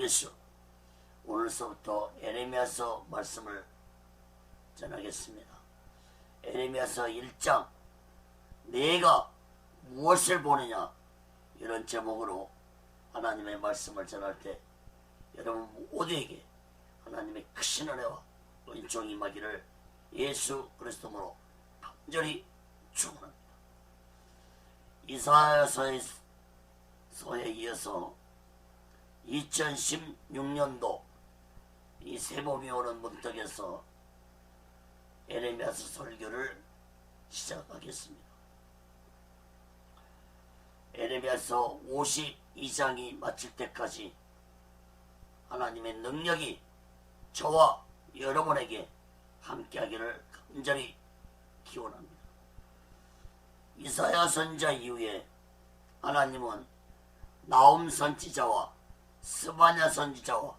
예수, 오늘서부터 에레미야서 말씀을 전하겠습니다. 에레미야서 1장 내가 무엇을 보느냐, 이런 제목으로 하나님의 말씀을 전할 때 여러분 모두에게 하나님의 크신 은혜와 은총이 임하기를 예수 그리스도로 간절히 축원합니다. 이사야서에 이어서 2016년도 이 새봄이 오는 문턱에서 에레미야서 설교를 시작하겠습니다. 에레미야서 52장이 마칠 때까지 하나님의 능력이 저와 여러분에게 함께하기를 간절히 기원합니다. 이사야 선지자 이후에 하나님은 나홈 선지자와 스바냐 선지자와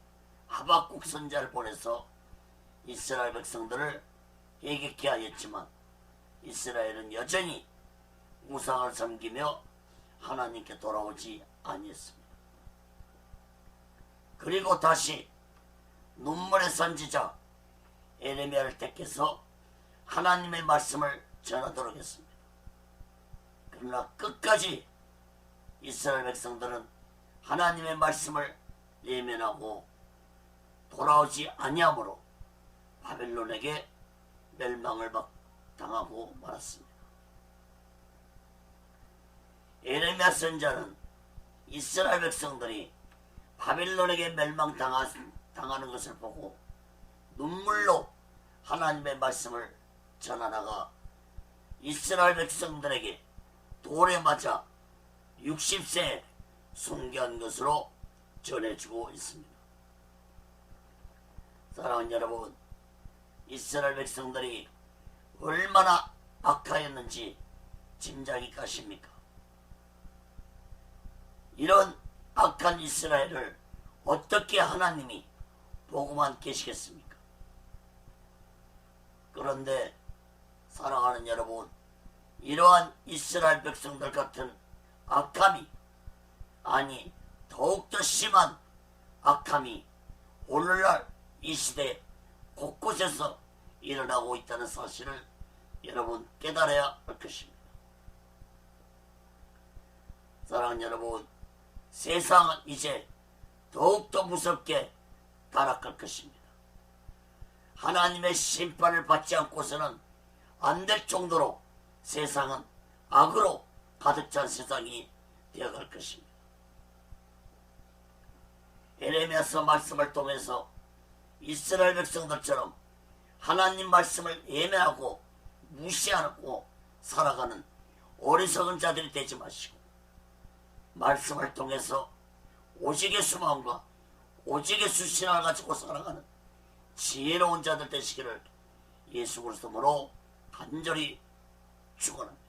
하박국 선지자를 보내서 이스라엘 백성들을 회개케 하였지만 이스라엘은 여전히 우상을 섬기며 하나님께 돌아오지 아니했습니다. 그리고 다시 눈물의 선지자 에레미야를 택해서 하나님의 말씀을 전하도록 했습니다. 그러나 끝까지 이스라엘 백성들은 하나님의 말씀을 외면하고 돌아오지 아니하므로 바벨론에게 멸망을 당하고 말았습니다. 에레미야 선지자는 이스라엘 백성들이 바벨론에게 멸망당하는 것을 보고 눈물로 하나님의 말씀을 전하다가 이스라엘 백성들에게 돌에 맞아 60세에 순교한 것으로 전해지고 있습니다. 사랑하는 여러분, 이스라엘 백성들이 얼마나 악하였는지 짐작이 가십니까? 이런 악한 이스라엘을 어떻게 하나님이 보고만 계시겠습니까? 그런데 사랑하는 여러분, 이러한 이스라엘 백성들 같은 악함이, 아니 더욱더 심한 악함이 오늘날 이 시대 곳곳에서 일어나고 있다는 사실을 여러분 깨달아야 할 것입니다. 사랑하는 여러분, 세상은 이제 더욱더 무섭게 타락할 것입니다. 하나님의 심판을 받지 않고서는 안 될 정도로 세상은 악으로 가득 찬 세상이 되어갈 것입니다. 에레미야서 말씀을 통해서 이스라엘 백성들처럼 하나님 말씀을 예매하고 무시하고 살아가는 어리석은 자들이 되지 마시고 말씀을 통해서 오직의 수마음과 오직의 수신을 가지고 살아가는 지혜로운 자들 되시기를 예수 그리스도로 간절히 축원합니다.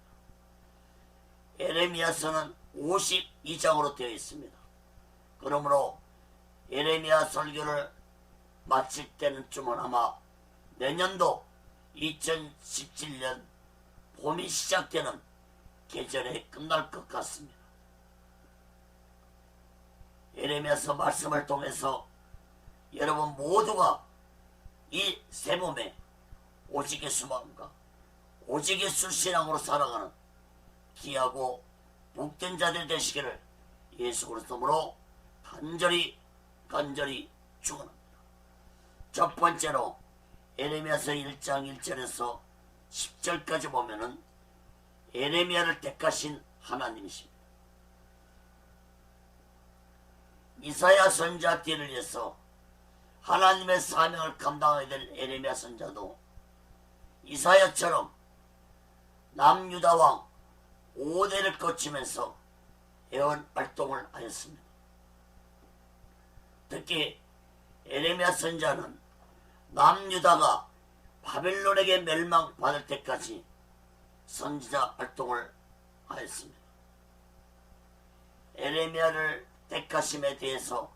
에레미야서는 52장으로 되어 있습니다. 그러므로 에레미야 설교를 마칠 때는쯤은 아마 내년도 2017년 봄이 시작되는 계절에 끝날 것 같습니다. 에레미야서 말씀을 통해서 여러분 모두가 이 새봄에 오직의 수마음과 오직의 수신앙으로 살아가는 귀하고 복된 자들 되시기를 예수 그리스도로 간절히 축원합니다. 첫 번째로 에레미야서 1장 1절에서 10절까지 보면은 에레미야를 택하신 하나님이십니다. 이사야 선지자 뒤를 이어서 하나님의 사명을 감당하게 될 에레미야 선지자도 이사야처럼 남유다 왕 5대를 거치면서 애원 활동을 하였습니다. 특히 에레미야 선지자는 남유다가 바벨론에게 멸망받을 때까지 선지자 활동을 하였습니다. 에레미야를 택하심에 대해서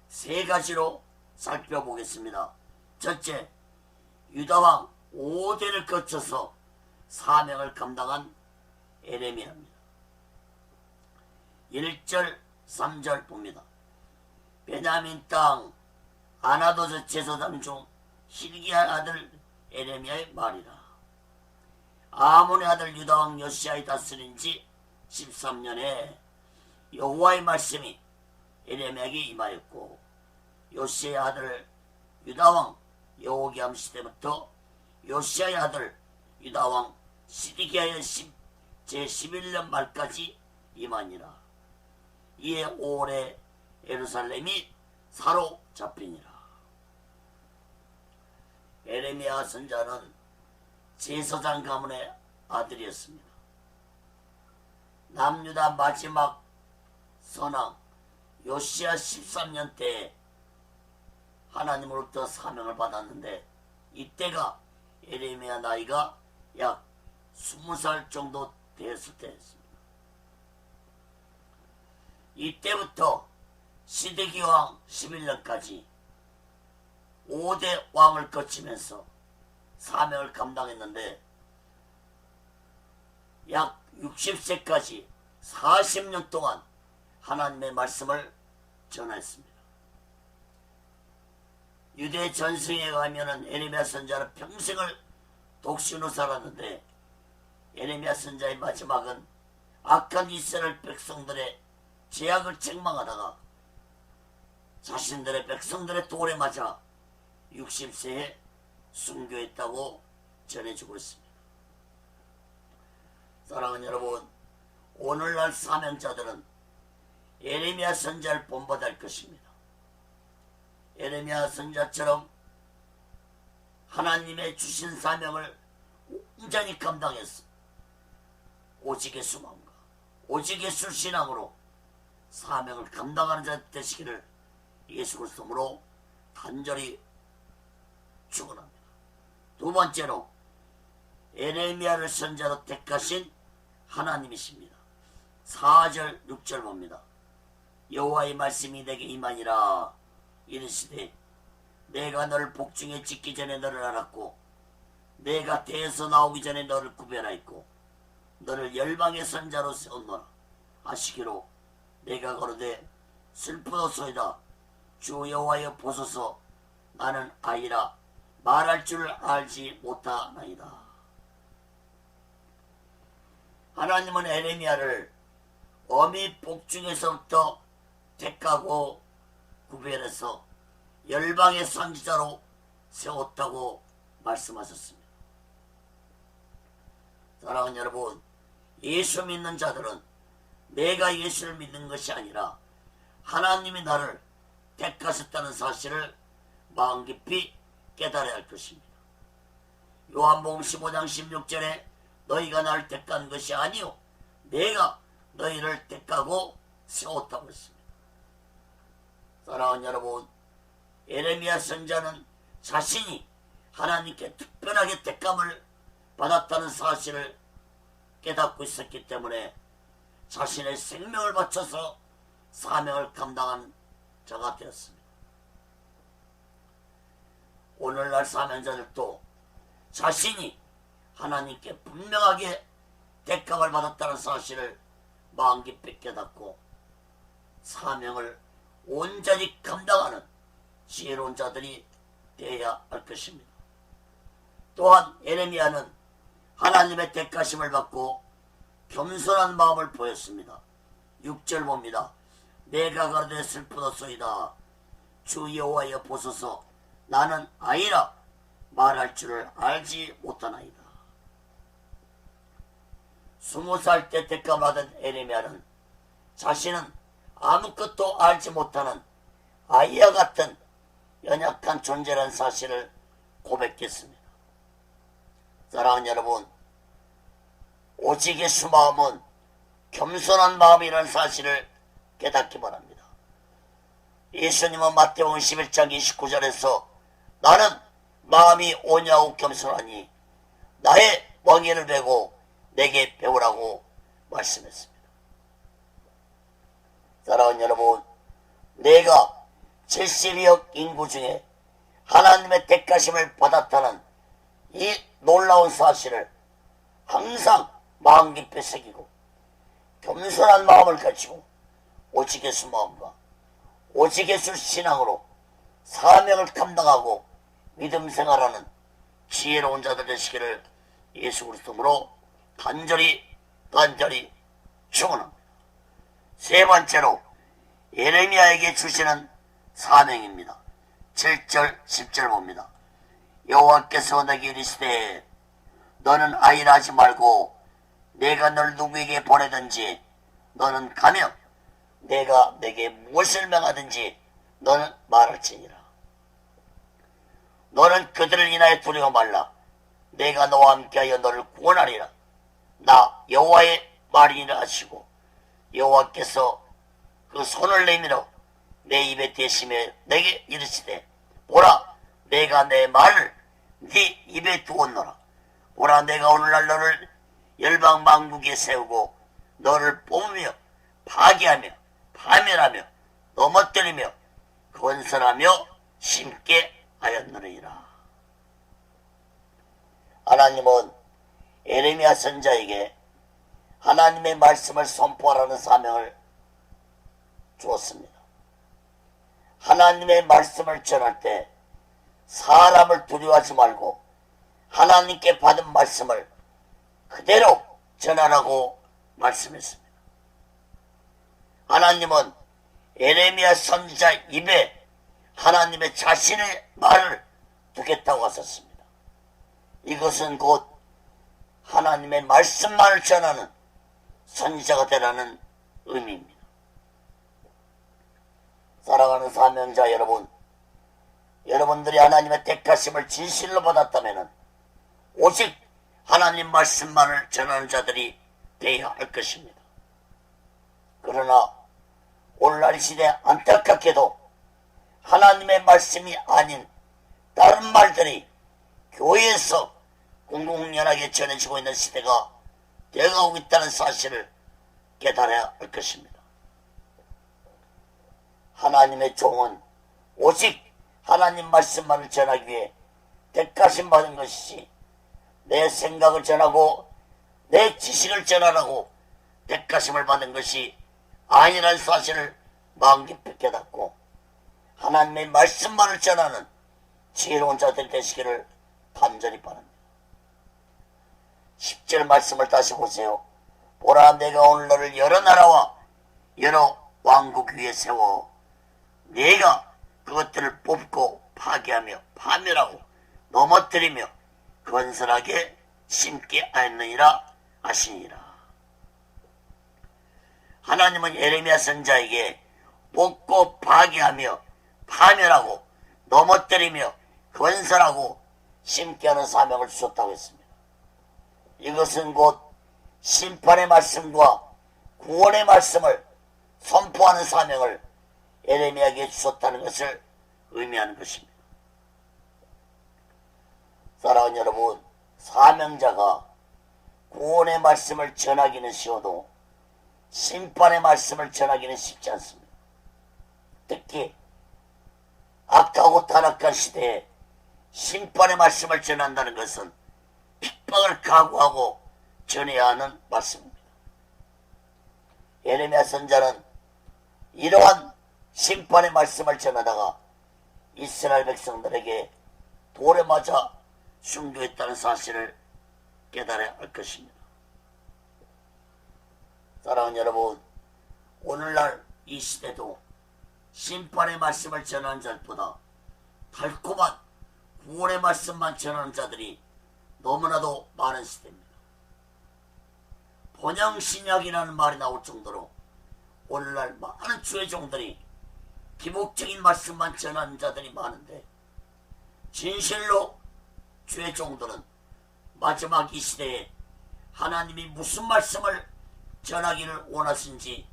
세 가지로 살펴보겠습니다. 첫째, 유다왕 5대를 거쳐서 사명을 감당한 에레미야입니다. 1절 3절 봅니다. 베냐민 땅 아나도스 제사장 중 hil기야의 아들 에레미야의 말이라. 아몬의 아들 유다왕 요시야의 다스린 지 13년에 여호와의 말씀이 에레미야에게 임하였고, 요시야의 아들 유다왕 여호기암 시대부터 요시야의 아들 유다왕 시드기야의 제11년 말까지 임하니라. 이에 5월에 예루살렘이 사로잡히니라. 에레미야 선자는 제사장 가문의 아들이었습니다. 남유다 마지막 선왕 요시야 13년 때에 하나님으로부터 사명을 받았는데, 이때가 에레미야 나이가 약 20살 정도 되었을 때였습니다. 이때부터 시드기 왕 11년까지 5대 왕을 거치면서 사명을 감당했는데, 약 60세까지 40년 동안 하나님의 말씀을 전했습니다. 유대 전승에 의하면 에레미야 선자는 평생을 독신으로 살았는데, 에레미야 선자의 마지막은 악한 이스라엘 백성들의 죄악을 책망하다가 자신들의 백성들의 돌에 맞아 60세에 순교했다고 전해주고 있습니다. 사랑하는 여러분, 오늘날 사명자들은 에레미야 선자를 본받을 것입니다. 에레미야 선자처럼 하나님의 주신 사명을 온전히 감당했어. 오직의 수망과 오직의 술신앙으로 사명을 감당하는 자 되시기를 예수 그리스도로 간절히 축원합니다. 두 번째로, 에레미야를 선자로 택하신 하나님이십니다. 4절 6절 봅니다. 여호와의 말씀이 내게 임하니라. 이르시되 내가 너를 복중에 짓기 전에 너를 알았고, 내가 태에서 나오기 전에 너를 구별하였고, 너를 열방의 선자로 세웠노라 하시기로, 내가 거르되 슬프도소이다. 주 여호와여 보소서, 나는 아이라 말할 줄 알지 못하나이다. 하나님은 에레미야를 어미 복중에서부터 택하고 구별해서 열방의 선지자로 세웠다고 말씀하셨습니다. 사랑하는 여러분, 예수 믿는 자들은 내가 예수를 믿는 것이 아니라 하나님이 나를 택하셨다는 사실을 마음 깊이 깨달아야 할 것입니다. 요한복음 15장 16절에 너희가 나를 택한 것이 아니요 내가 너희를 택하고 세웠다고 했습니다. 사랑하는 여러분, 에레미야 선자는 자신이 하나님께 특별하게 택함을 받았다는 사실을 깨닫고 있었기 때문에 자신의 생명을 바쳐서 사명을 감당한 자가 되었습니다. 오늘날 사명자들도 자신이 하나님께 분명하게 택함을 받았다는 사실을 마음 깊이 깨닫고 사명을 온전히 감당하는 지혜로운 자들이 되어야 할 것입니다. 또한 에레미야는 하나님의 택하심을 받고 겸손한 마음을 보였습니다. 6절 봅니다. 내가 가로되 슬프도소이다. 주 여호와여 보소서, 나는 아이라 말할 줄을 알지 못하나이다. 20살 때 택함받은 에레미야는 자신은 아무것도 알지 못하는 아이와 같은 연약한 존재라는 사실을 고백했습니다. 사랑하는 여러분, 오직의 수마음은 겸손한 마음이라는 사실을 깨닫기 바랍니다. 예수님은 마태복음 11장 29절에서 나는 마음이 오냐고 겸손하니 나의 멍에를 베고 내게 배우라고 말씀했습니다. 사랑하는 여러분, 내가 72억 인구 중에 하나님의 택하심을 받았다는 이 놀라운 사실을 항상 마음 깊이 새기고 겸손한 마음을 가지고 오직의 수마음과 오직 예수 신앙으로 사명을 감당하고 믿음 생활하는 지혜로운 자들 되시기를 예수 그리스도로 간절히 축원합니다. 세 번째로 예레미야에게 주시는 사명입니다. 7절 10절 봅니다. 여호와께서 내게 이르시되 너는 아일하지 말고 내가 널 누구에게 보내든지 너는 가며 내가 내게 무엇을 명하든지 너는 말할지니라. 너는 그들을 인하여 두려워 말라. 내가 너와 함께하여 너를 구원하리라. 나 여호와의 말이니라 하시고 여호와께서 그 손을 내밀어 내 입에 대시며 내게 이르시되 보라 내가 내 말을 네 입에 두었노라. 보라 내가 오늘날 너를 열방 만국에 세우고 너를 뽑으며 파괴하며 파멸하며 넘어뜨리며 건설하며 심게 하였느니라. 하나님은 예레미야 선지자에게 하나님의 말씀을 선포하라는 사명을 주었습니다. 하나님의 말씀을 전할 때 사람을 두려워하지 말고 하나님께 받은 말씀을 그대로 전하라고 말씀했습니다. 하나님은 예레미야 선지자 입에 하나님의 자신의 말을 두겠다고 하셨습니다. 이것은 곧 하나님의 말씀만을 전하는 선지자가 되라는 의미입니다. 사랑하는 사명자 여러분, 여러분들이 하나님의 택하심을 진실로 받았다면 오직 하나님 말씀만을 전하는 자들이 되어야 할 것입니다. 그러나 오늘날 이 시대 안타깝게도 하나님의 말씀이 아닌 다른 말들이 교회에서 공공연하게 전해지고 있는 시대가 되어가고 있다는 사실을 깨달아야 할 것입니다. 하나님의 종은 오직 하나님 말씀만을 전하기 위해 택하심 받은 것이지 내 생각을 전하고 내 지식을 전하라고 택하심을 받은 것이 아니라는 사실을 마음 깊이 깨닫고 하나님의 말씀만을 전하는 지혜로운 자들이 되시기를 간절히 바랍니다. 10절 말씀을 다시 보세요. 보라 내가 오늘 너를 여러 나라와 여러 왕국 위에 세워 내가 그것들을 뽑고 파괴하며 파멸하고 넘어뜨리며 건설하게 심게 하였느니라 하시니라. 하나님은 예레미야 선지자에게 뽑고 파괴하며 파멸하고 넘어뜨리며 건설하고 심게 하는 사명을 주셨다고 했습니다. 이것은 곧 심판의 말씀과 구원의 말씀을 선포하는 사명을 예레미야에게 주셨다는 것을 의미하는 것입니다. 사랑하는 여러분, 사명자가 구원의 말씀을 전하기는 쉬워도 심판의 말씀을 전하기는 쉽지 않습니다. 특히 악하고 타락한 시대에 심판의 말씀을 전한다는 것은 핍박을 각오하고 전해야 하는 말씀입니다. 예레미야 선지자는 이러한 심판의 말씀을 전하다가 이스라엘 백성들에게 돌에 맞아 순교했다는 사실을 깨달아야 할 것입니다. 사랑하는 여러분, 오늘날 이 시대도 심판의 말씀을 전하는 자들보다 달콤한 구원의 말씀만 전하는 자들이 너무나도 많은 시대입니다. 번영신약이라는 말이 나올 정도로 오늘날 많은 주의 종들이 기복적인 말씀만 전하는 자들이 많은데 진실로 주의 종들은 마지막 이 시대에 하나님이 무슨 말씀을 전하기를 원하신지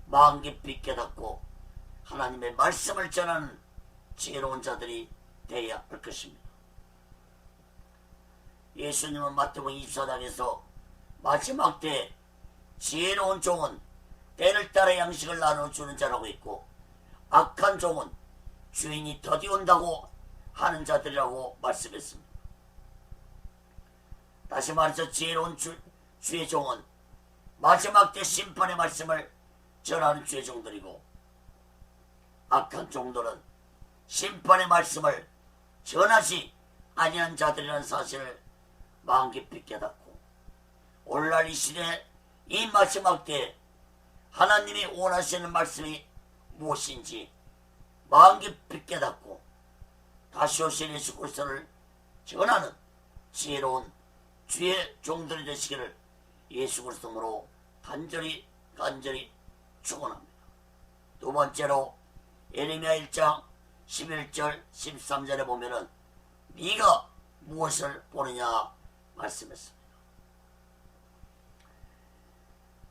마음 깊이 깨닫고 하나님의 말씀을 전하는 지혜로운 자들이 되어야 할 것입니다. 예수님은 마태복음 24장에서 마지막 때에 지혜로운 종은 때를 따라 양식을 나눠주는 자라고 했고 악한 종은 주인이 더디 온다고 하는 자들이라고 말씀했습니다. 다시 말해서 지혜로운 주의 종은 마지막 때 심판의 말씀을 전하는 주의 종들이고 악한 종들은 심판의 말씀을 전하지 아니한 자들이라는 사실을 마음 깊이 깨닫고 오늘날 이 시대 이 마지막 때에 하나님이 원하시는 말씀이 무엇인지 마음 깊이 깨닫고 다시 오실 예수 그리스도를 전하는 지혜로운 주의 종들이 되시기를 예수 그리스도로 간절히 축원합니다. 두 번째로 예레미야 1장 11절 13절에 보면은 네가 무엇을 보느냐 말씀했습니다.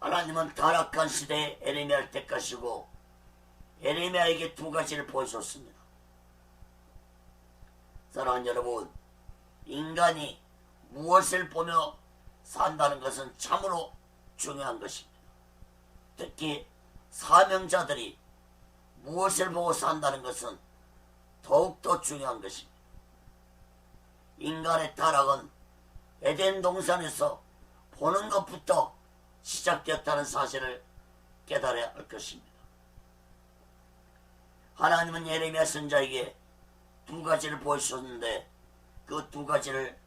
하나님은 타락한 시대에 예레미야를 택하시고 예레미야에게 두 가지를 보여줬습니다. 사랑하는 여러분, 인간이 무엇을 보며 산다는 것은 참으로 중요한 것입니다. 특히 사명자들이 무엇을 보고 산다는 것은 더욱더 중요한 것입니다. 인간의 타락은 에덴 동산에서 보는 것부터 시작되었다는 사실을 깨달아야 할 것입니다. 하나님은 예레미야 선지자에게 두 가지를 보여주셨는데 그 두 가지를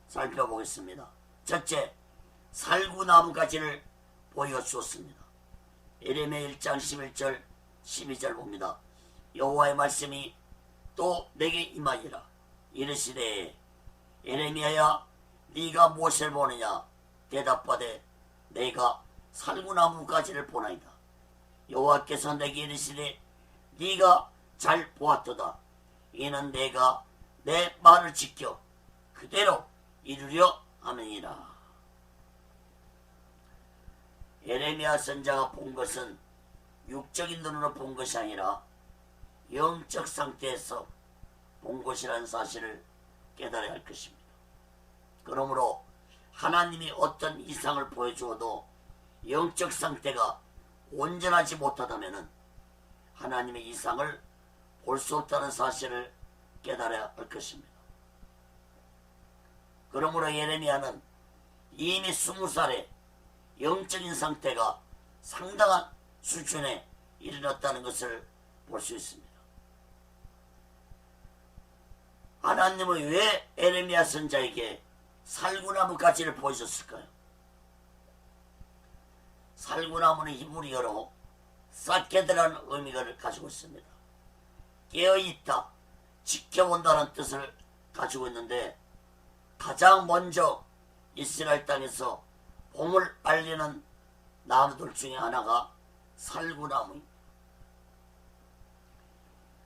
살펴보겠습니다. 첫째, 살구나무 가지를 보여주었습니다. 예레미야 1장 11절 12절 봅니다. 여호와의 말씀이 또 내게 임하니라. 이르시되 예레미야야 네가 무엇을 보느냐. 대답하되 내가 살구나무 가지를 보나이다. 여호와께서 내게 이르시되 네가 잘 보았도다. 이는 내가 내 말을 지켜 그대로 이루려 함이니라. 예레미야 선지자가 본 것은 육적인 눈으로 본 것이 아니라 영적 상태에서 본 것이라는 사실을 깨달아야 할 것입니다. 그러므로 하나님이 어떤 이상을 보여주어도 영적 상태가 온전하지 못하다면 하나님의 이상을 볼 수 없다는 사실을 깨달아야 할 것입니다. 그러므로 예레미야는 이미 20살에 영적인 상태가 상당한 수준에 이르렀다는 것을 볼 수 있습니다. 하나님은 왜 예레미야 선지자에게 살구나무 가지를 보여줬을까요? 살구나무는 히브리어로 사케드라는 의미를 가지고 있습니다. 깨어있다, 지켜본다는 뜻을 가지고 있는데 가장 먼저 이스라엘 땅에서 봄을 알리는 나무들 중에 하나가 살구나무입니다.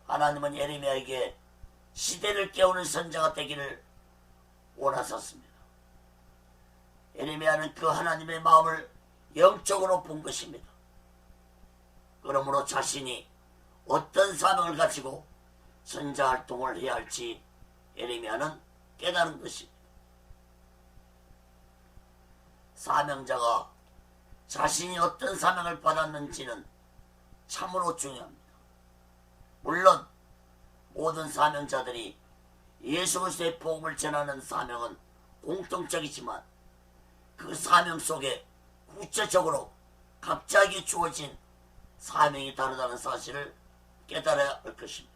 하나님은 예레미야에게 시대를 깨우는 선지자가 되기를 원하셨습니다. 예레미야는 그 하나님의 마음을 영적으로 본 것입니다. 그러므로 자신이 어떤 사명을 가지고 선지자 활동을 해야 할지 예레미야는 깨달은 것입니다. 사명자가 자신이 어떤 사명을 받았는지는 참으로 중요합니다. 물론 모든 사명자들이 예수 그리스도의 복음을 전하는 사명은 공통적이지만 그 사명 속에 구체적으로 각자에게 주어진 사명이 다르다는 사실을 깨달아야 할 것입니다.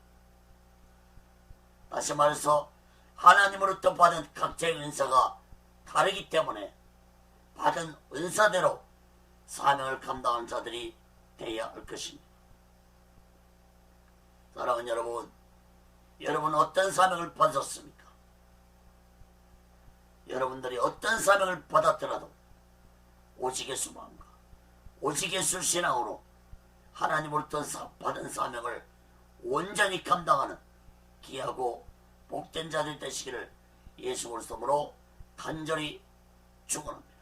다시 말해서 하나님으로부터 받은 각자의 은사가 다르기 때문에 받은 은사대로 사명을 감당하는 자들이 되어야 할 것입니다. 사랑하는 여러분, 여러분은 어떤 사명을 받았습니까? 여러분들이 어떤 사명을 받았더라도 오직 예수 마음과 오직 예수 신앙으로 하나님으로부터 받은 사명을 온전히 감당하는 귀하고 복된 자들 되시기를 예수 그리스도로 간절히 축원합니다.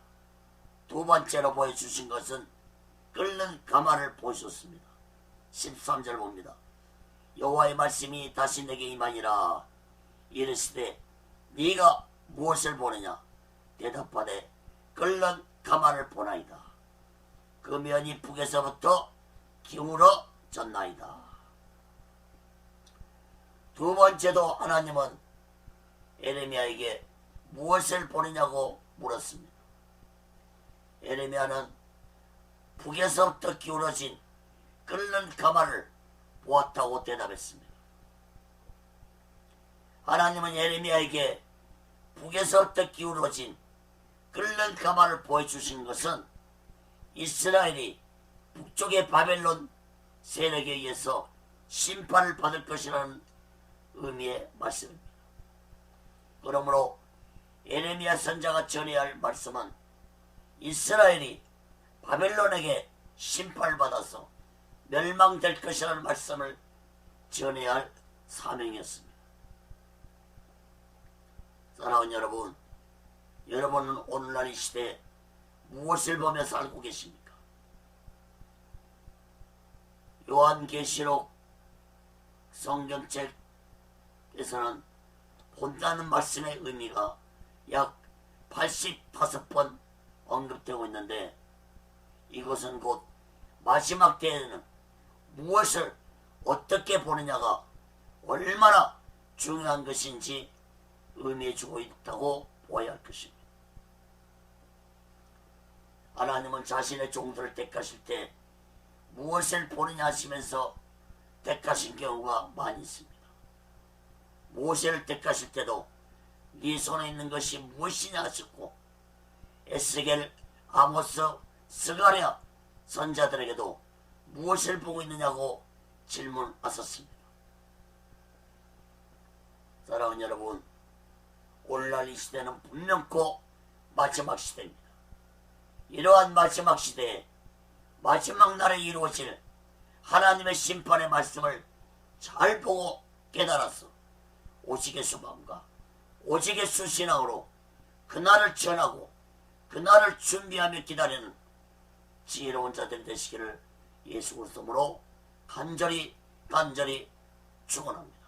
두 번째로 보여주신 것은 끓는 가마를 보여주셨습니다. 13절 봅니다. 여호와의 말씀이 다시 내게 임하니라. 이르시되 네가 무엇을 보느냐. 대답하되 끓는 가마를 보나이다. 그 면이 북에서부터 기울어졌나이다. 두 번째도 하나님은 예레미야에게 무엇을 보느냐고 물었습니다. 예레미야는 북에서부터 기울어진 끓는 가마를 보았다고 대답했습니다. 하나님은 예레미야에게 북에서부터 기울어진 끓는 가마를 보여주신 것은 이스라엘이 북쪽의 바벨론 세력에 의해서 심판을 받을 것이라는 의미의 말씀입니다. 그러므로 예레미야 선자가 전해야 할 말씀은 이스라엘이 바벨론에게 심판을 받아서 멸망될 것이라는 말씀을 전해야 할 사명이었습니다. 사랑하는 여러분, 여러분은 오늘날 이 시대에 무엇을 보며 살고 계십니까? 요한계시록 성경책에서는 본다는 말씀의 의미가 약 85번 언급되고 있는데, 이것은 곧 마지막 때에는 무엇을 어떻게 보느냐가 얼마나 중요한 것인지 의미해주고 있다고 보아야 할 것입니다. 하나님은 자신의 종들을 택하실 때 무엇을 보느냐 하시면서 택하신 경우가 많이 있습니다. 모세를 택하실 때도 네 손에 있는 것이 무엇이냐 하셨고, 에스겔, 아모스, 스가랴 선자들에게도 무엇을 보고 있느냐고 질문하셨습니다. 사랑하는 여러분, 오늘날 이 시대는 분명코 마지막 시대입니다. 이러한 마지막 시대에 마지막 날에 이루어질 하나님의 심판의 말씀을 잘 보고 깨달아서 오직의 수마음과 오직의 수신앙으로 그날을 전하고 그날을 준비하며 기다리는 지혜로운 자들 되시기를 예수 그리스도로 간절히 축원합니다.